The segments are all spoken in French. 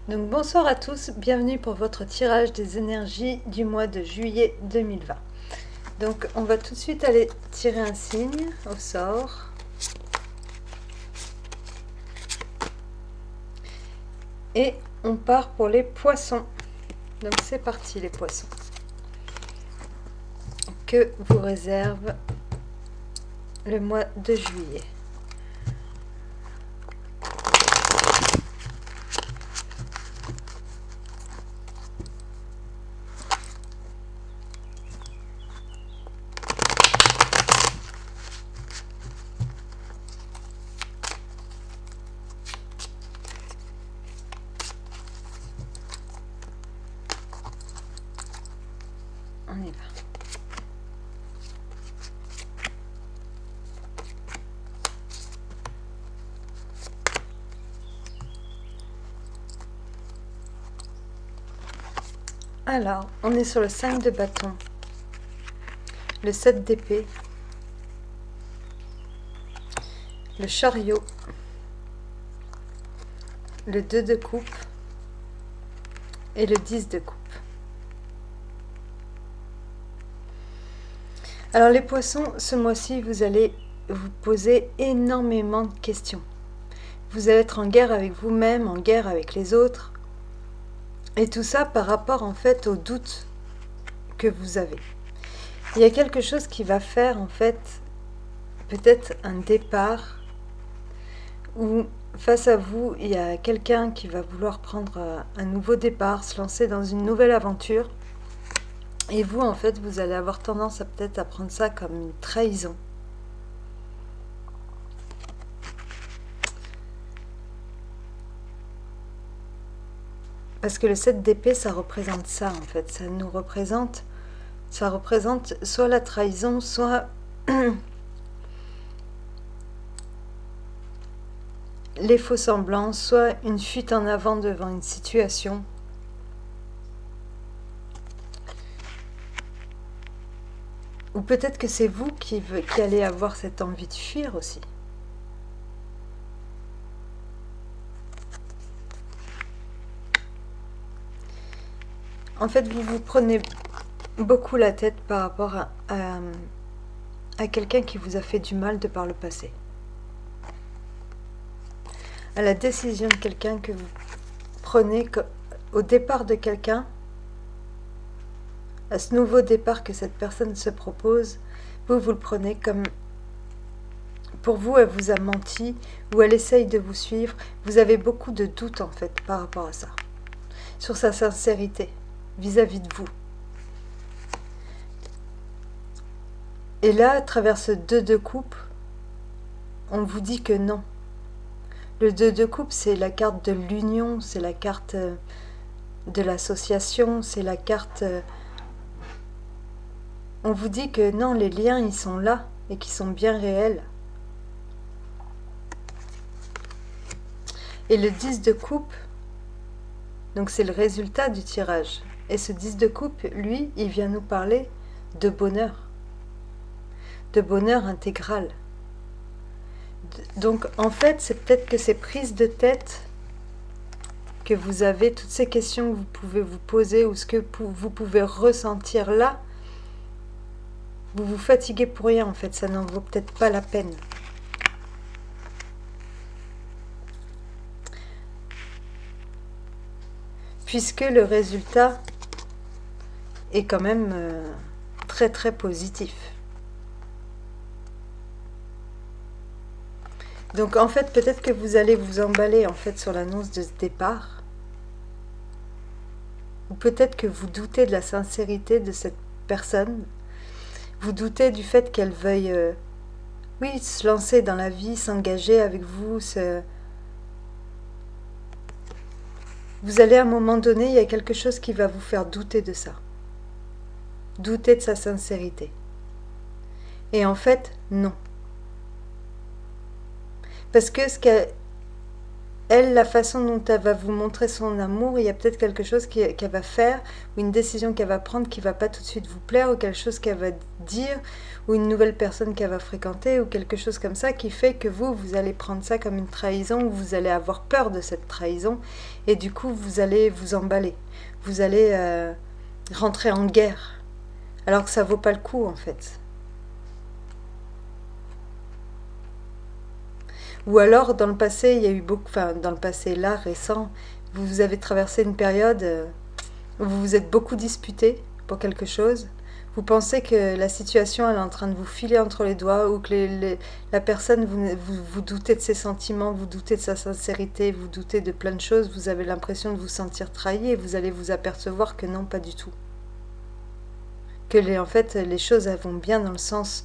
Donc bonsoir à tous, bienvenue pour votre tirage des énergies du mois de juillet 2020. Donc on va tout de suite aller tirer un signe au sort. Et on part pour les poissons. Donc c'est parti les poissons. Que vous réserve le mois de juillet? On y va. Alors, on est sur le 5 de bâton, le 7 d'épée, le chariot, le 2 de coupe et le 10 de coupe. Alors les poissons, ce mois-ci, vous allez vous poser énormément de questions. Vous allez être en guerre avec vous-même, en guerre avec les autres. Et tout ça par rapport en fait aux doutes que vous avez. Il y a quelque chose qui va faire en fait peut-être un départ où face à vous, il y a quelqu'un qui va vouloir prendre un nouveau départ, se lancer dans une nouvelle aventure. Et vous, en fait, vous allez avoir tendance à peut-être à prendre ça comme une trahison. Parce que le 7 d'épée, ça représente ça, en fait. Ça représente soit la trahison, soit les faux semblants, soit une fuite en avant devant une situation. Ou peut-être que c'est vous qui allez avoir cette envie de fuir aussi. En fait, vous vous prenez beaucoup la tête par rapport à quelqu'un qui vous a fait du mal de par le passé. À la décision de quelqu'un que vous prenez au départ de quelqu'un, à ce nouveau départ que cette personne se propose, vous le prenez comme... Pour vous, elle vous a menti, ou elle essaye de vous suivre. Vous avez beaucoup de doutes, en fait, par rapport à ça. Sur sa sincérité, vis-à-vis de vous. Et là, à travers ce 2 de coupe, on vous dit que non. Le 2 de coupe, c'est la carte de l'union, c'est la carte de l'association, c'est la carte... On vous dit que non, les liens, ils sont là et qu'ils sont bien réels. Et le 10 de coupe, donc c'est le résultat du tirage. Et ce 10 de coupe, lui, il vient nous parler de bonheur. De bonheur intégral. Donc en fait, c'est peut-être que ces prises de tête que vous avez, toutes ces questions que vous pouvez vous poser ou ce que vous pouvez ressentir là, vous vous fatiguez pour rien en fait, ça n'en vaut peut-être pas la peine. Puisque le résultat est quand même très très positif. Donc en fait, peut-être que vous allez vous emballer en fait sur l'annonce de ce départ. Ou peut-être que vous doutez de la sincérité de cette personne. Vous doutez du fait qu'elle veuille, oui, se lancer dans la vie, s'engager avec vous. Vous allez à un moment donné, il y a quelque chose qui va vous faire douter de ça. Douter de sa sincérité. Et en fait, non. Parce que elle, la façon dont elle va vous montrer son amour, il y a peut-être quelque chose qu'elle va faire, ou une décision qu'elle va prendre qui va pas tout de suite vous plaire, ou quelque chose qu'elle va dire, ou une nouvelle personne qu'elle va fréquenter, ou quelque chose comme ça qui fait que vous allez prendre ça comme une trahison, ou vous allez avoir peur de cette trahison, et du coup vous allez vous emballer, vous allez rentrer en guerre, alors que ça vaut pas le coup en fait. Ou alors, dans le passé, il y a eu beaucoup, enfin, dans le passé là, récent, vous avez traversé une période où vous vous êtes beaucoup disputé pour quelque chose. Vous pensez que la situation elle est en train de vous filer entre les doigts ou que la personne, vous doutez de ses sentiments, vous doutez de sa sincérité, vous doutez de plein de choses, vous avez l'impression de vous sentir trahi et vous allez vous apercevoir que non, pas du tout. Que en fait, les choses elles vont bien dans le sens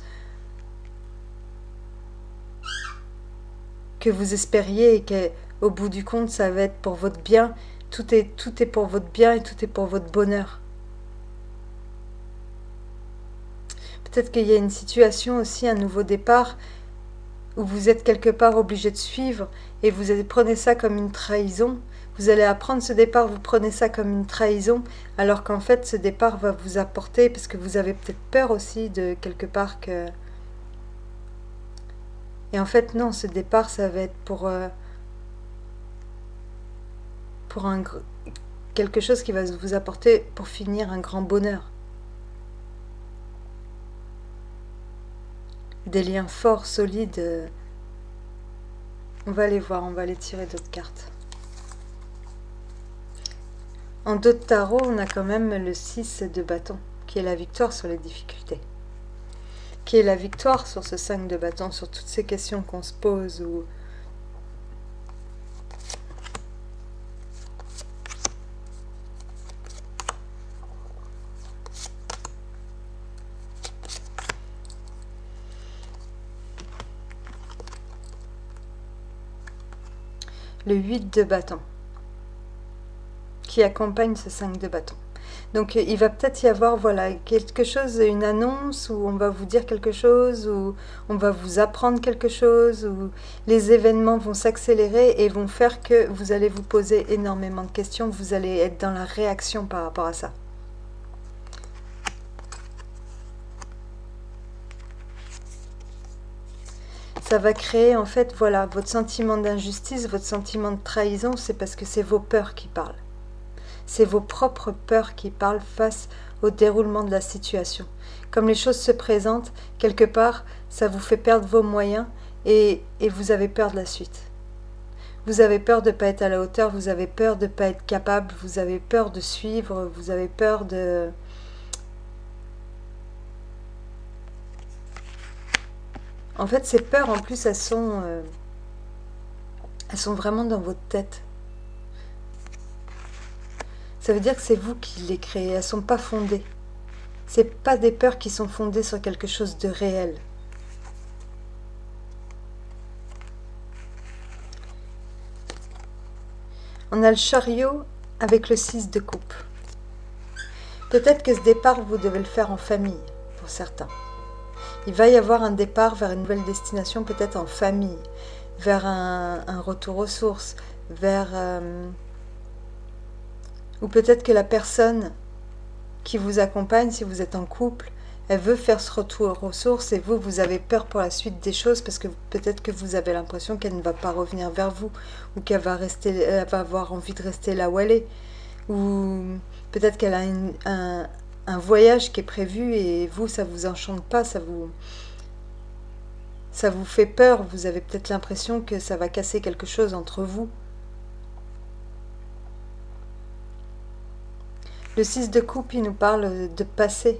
que vous espériez et qu'au bout du compte, ça va être pour votre bien. Tout est pour votre bien et tout est pour votre bonheur. Peut-être qu'il y a une situation aussi, un nouveau départ, où vous êtes quelque part obligé de suivre et vous prenez ça comme une trahison. Vous allez apprendre ce départ, vous prenez ça comme une trahison, alors qu'en fait ce départ va vous apporter, parce que vous avez peut-être peur aussi de quelque part que... Et en fait non, ce départ ça va être pour quelque chose qui va vous apporter pour finir un grand bonheur. Des liens forts, solides. On va aller voir, on va aller tirer d'autres cartes. En dos de tarot, on a quand même le 6 de bâton, qui est la victoire sur les difficultés. Qui est la victoire sur ce 5 de bâton, sur toutes ces questions qu'on se pose ou... Le 8 de bâton, qui accompagne ce 5 de bâton. Donc il va peut-être y avoir voilà, quelque chose, une annonce où on va vous dire quelque chose, où on va vous apprendre quelque chose, où les événements vont s'accélérer et vont faire que vous allez vous poser énormément de questions, vous allez être dans la réaction par rapport à ça. Ça va créer en fait, voilà, votre sentiment d'injustice, votre sentiment de trahison, c'est parce que c'est vos peurs qui parlent. C'est vos propres peurs qui parlent face au déroulement de la situation. Comme les choses se présentent, quelque part, ça vous fait perdre vos moyens et vous avez peur de la suite. Vous avez peur de ne pas être à la hauteur, vous avez peur de ne pas être capable, vous avez peur de suivre, vous avez peur de... En fait, ces peurs, en plus, elles sont vraiment dans votre tête. Ça veut dire que c'est vous qui les créez, elles ne sont pas fondées. C'est pas des peurs qui sont fondées sur quelque chose de réel. On a le chariot avec le 6 de coupe. Peut-être que ce départ, vous devez le faire en famille, pour certains. Il va y avoir un départ vers une nouvelle destination, peut-être en famille, vers un retour aux sources, vers... ou peut-être que la personne qui vous accompagne, si vous êtes en couple, elle veut faire ce retour aux sources et vous avez peur pour la suite des choses parce que peut-être que vous avez l'impression qu'elle ne va pas revenir vers vous ou qu'elle va avoir envie de rester là où elle est. Ou peut-être qu'elle a un voyage qui est prévu et vous, ça vous enchante pas, ça vous fait peur, vous avez peut-être l'impression que ça va casser quelque chose entre vous. Le 6 de coupe, il nous parle de passé.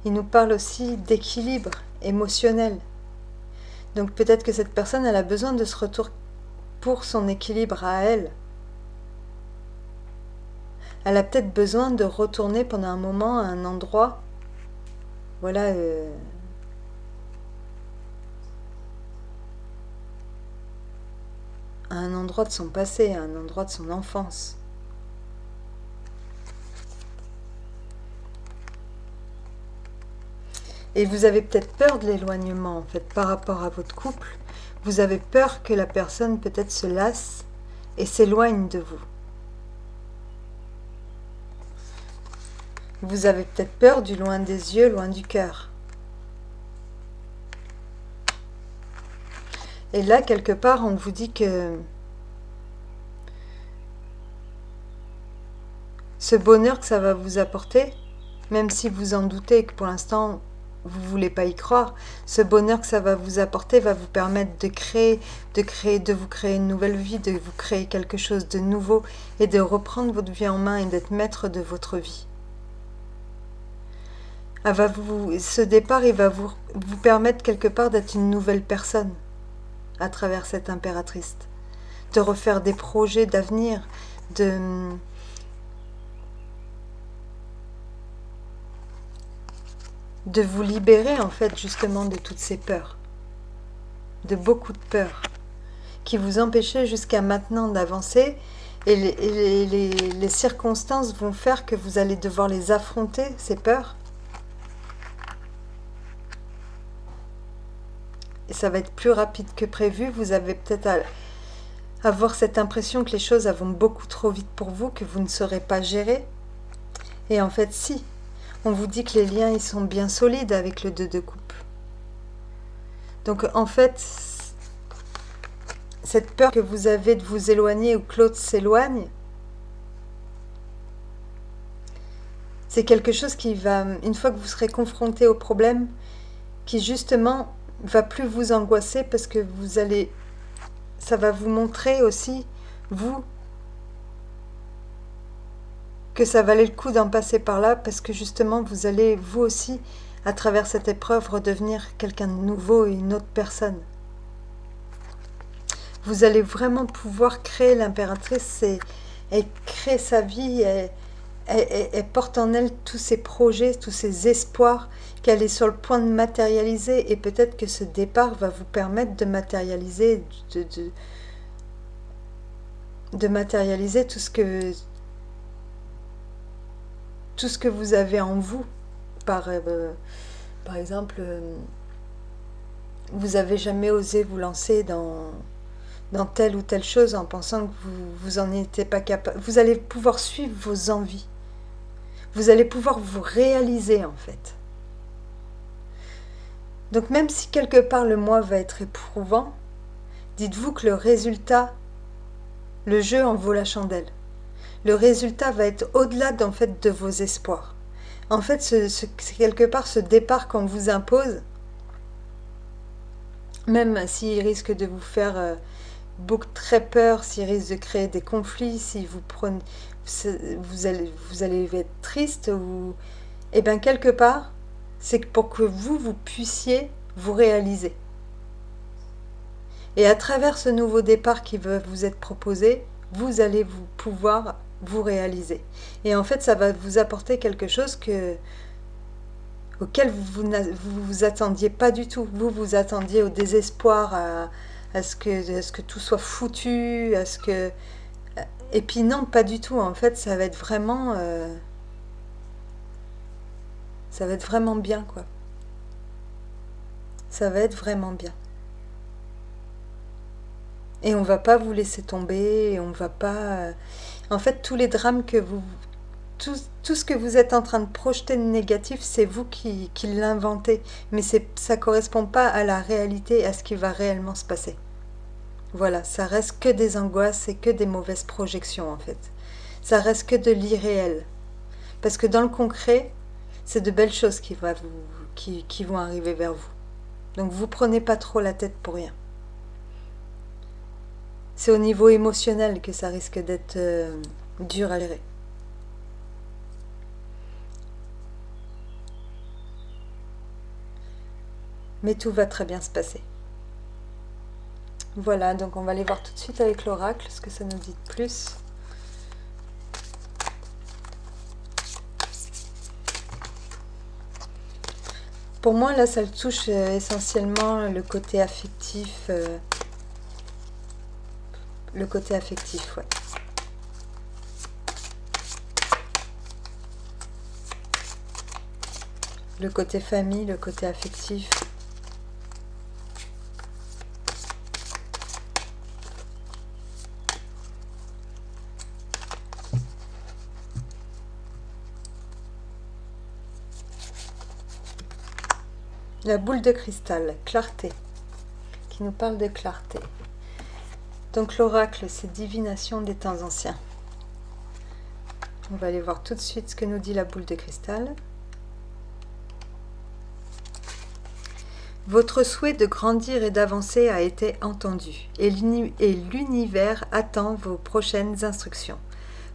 Il nous parle aussi d'équilibre émotionnel. Donc peut-être que cette personne, elle a besoin de ce retour pour son équilibre à elle. Elle a peut-être besoin de retourner pendant un moment à un endroit, voilà, à un endroit de son passé, à un endroit de son enfance. Et vous avez peut-être peur de l'éloignement, en fait, par rapport à votre couple. Vous avez peur que la personne peut-être se lasse et s'éloigne de vous. Vous avez peut-être peur du loin des yeux, loin du cœur. Et là, quelque part, on vous dit que ce bonheur que ça va vous apporter, même si vous en doutez et que pour l'instant, vous ne voulez pas y croire, ce bonheur que ça va vous apporter va vous permettre de vous créer une nouvelle vie, de vous créer quelque chose de nouveau et de reprendre votre vie en main et d'être maître de votre vie. Ce départ, il va vous permettre quelque part d'être une nouvelle personne à travers cette impératrice, de refaire des projets d'avenir, de vous libérer en fait justement de toutes ces peurs, de beaucoup de peurs qui vous empêchaient jusqu'à maintenant d'avancer et les circonstances vont faire que vous allez devoir les affronter, ces peurs. Et ça va être plus rapide que prévu, vous avez peut-être avoir cette impression que les choses vont beaucoup trop vite pour vous, que vous ne saurez pas gérer. Et en fait, si. On vous dit que les liens ils sont bien solides avec le 2 de coupe. Donc en fait, cette peur que vous avez de vous éloigner ou que l'autre s'éloigne, c'est quelque chose qui va, une fois que vous serez confronté au problème, qui justement va plus vous angoisser parce que ça va vous montrer aussi, vous, que ça valait le coup d'en passer par là parce que justement vous allez vous aussi à travers cette épreuve redevenir quelqu'un de nouveau et une autre personne. Vous allez vraiment pouvoir créer l'impératrice et créer sa vie et porte en elle tous ses projets, tous ses espoirs qu'elle est sur le point de matérialiser et peut-être que ce départ va vous permettre de matérialiser de matérialiser tout ce que vous avez en vous. Par exemple, vous n'avez jamais osé vous lancer dans telle ou telle chose en pensant que vous en étiez pas capable. Vous allez pouvoir suivre vos envies. Vous allez pouvoir vous réaliser en fait. Donc même si quelque part le mois va être éprouvant, dites-vous que le résultat, le jeu en vaut la chandelle. Le résultat va être au-delà en fait, de vos espoirs. En fait, c'est quelque part ce départ qu'on vous impose, même s'il risque de vous faire beaucoup très peur, s'il risque de créer des conflits, si vous allez être triste, et bien quelque part, c'est pour que vous puissiez vous réaliser. Et à travers ce nouveau départ qui va vous être proposé, vous allez pouvoir vous réaliser. Et en fait, ça va vous apporter quelque chose auquel vous attendiez pas du tout. Vous attendiez au désespoir, à ce que tout soit foutu, et puis non, pas du tout. En fait, ça va être vraiment bien, quoi. Ça va être vraiment bien. Et on va pas vous laisser tomber, et on va pas... En fait, tous les drames tout ce que vous êtes en train de projeter de négatif, c'est vous qui l'inventez. Mais ça correspond pas à la réalité, à ce qui va réellement se passer. Voilà, ça reste que des angoisses et que des mauvaises projections, en fait. Ça reste que de l'irréel. Parce que dans le concret, c'est de belles choses qui vont arriver vers vous. Donc vous prenez pas trop la tête pour rien. C'est au niveau émotionnel que ça risque d'être dur à gérer. Mais tout va très bien se passer. Voilà, donc on va aller voir tout de suite avec l'oracle ce que ça nous dit de plus. Pour moi, là, ça touche essentiellement le côté affectif. Le côté affectif, ouais. Le côté famille, le côté affectif. La boule de cristal, clarté, qui nous parle de clarté. Donc l'oracle, c'est divination des temps anciens. On va aller voir tout de suite ce que nous dit la boule de cristal. Votre souhait de grandir et d'avancer a été entendu, et l'univers attend vos prochaines instructions.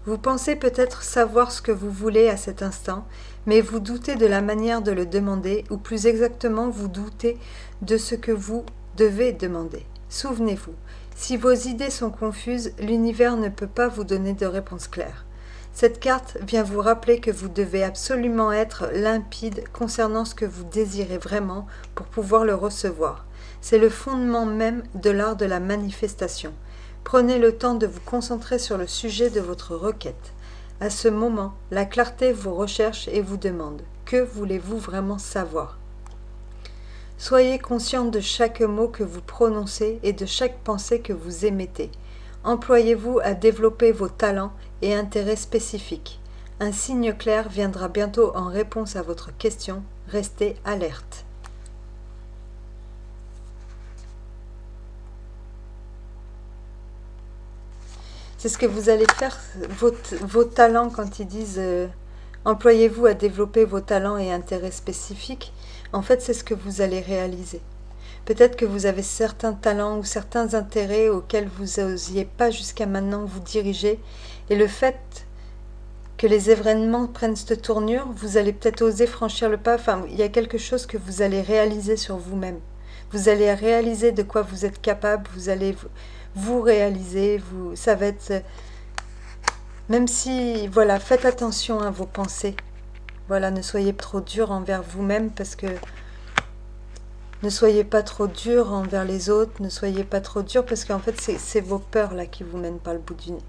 Vous pensez peut-être savoir ce que vous voulez à cet instant, mais vous doutez de la manière de le demander, ou plus exactement, vous doutez de ce que vous devez demander. Souvenez-vous, si vos idées sont confuses, l'univers ne peut pas vous donner de réponse claire. Cette carte vient vous rappeler que vous devez absolument être limpide concernant ce que vous désirez vraiment pour pouvoir le recevoir. C'est le fondement même de l'art de la manifestation. Prenez le temps de vous concentrer sur le sujet de votre requête. À ce moment, la clarté vous recherche et vous demande « Que voulez-vous vraiment savoir ?» Soyez conscient de chaque mot que vous prononcez et de chaque pensée que vous émettez. Employez-vous à développer vos talents et intérêts spécifiques. Un signe clair viendra bientôt en réponse à votre question. Restez alerte. C'est ce que vous allez faire, vos talents, quand ils disent employez-vous à développer vos talents et intérêts spécifiques. En fait, c'est ce que vous allez réaliser. Peut-être que vous avez certains talents ou certains intérêts auxquels vous n'osiez pas jusqu'à maintenant vous diriger. Et le fait que les événements prennent cette tournure, vous allez peut-être oser franchir le pas. Enfin, il y a quelque chose que vous allez réaliser sur vous-même. Vous allez réaliser de quoi vous êtes capable. Vous allez vous réaliser. Ça va être... Même si, voilà, faites attention à vos pensées. Voilà, ne soyez pas trop dur envers vous-même parce que... Ne soyez pas trop dur envers les autres, ne soyez pas trop dur parce qu'en fait c'est vos peurs là qui vous mènent par le bout du nez.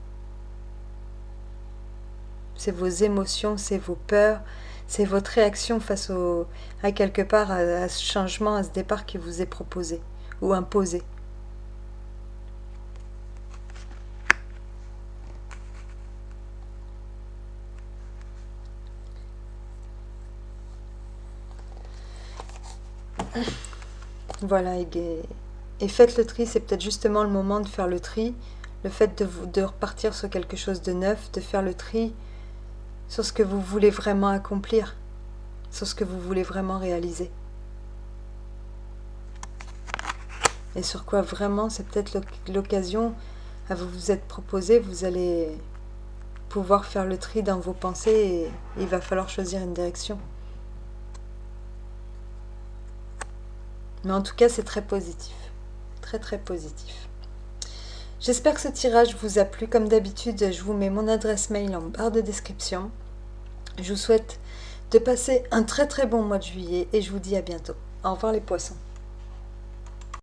C'est vos émotions, c'est vos peurs, c'est votre réaction face à quelque part à ce changement, à ce départ qui vous est proposé ou imposé. Voilà, et faites le tri, c'est peut-être justement le moment de faire le tri, le fait de repartir sur quelque chose de neuf, de faire le tri sur ce que vous voulez vraiment accomplir, sur ce que vous voulez vraiment réaliser. Et sur quoi vraiment, c'est peut-être l'occasion à vous être proposé, vous allez pouvoir faire le tri dans vos pensées et il va falloir choisir une direction. Mais en tout cas, c'est très positif. Très très positif. J'espère que ce tirage vous a plu. Comme d'habitude, je vous mets mon adresse mail en barre de description. Je vous souhaite de passer un très très bon mois de juillet et je vous dis à bientôt. Au revoir les poissons.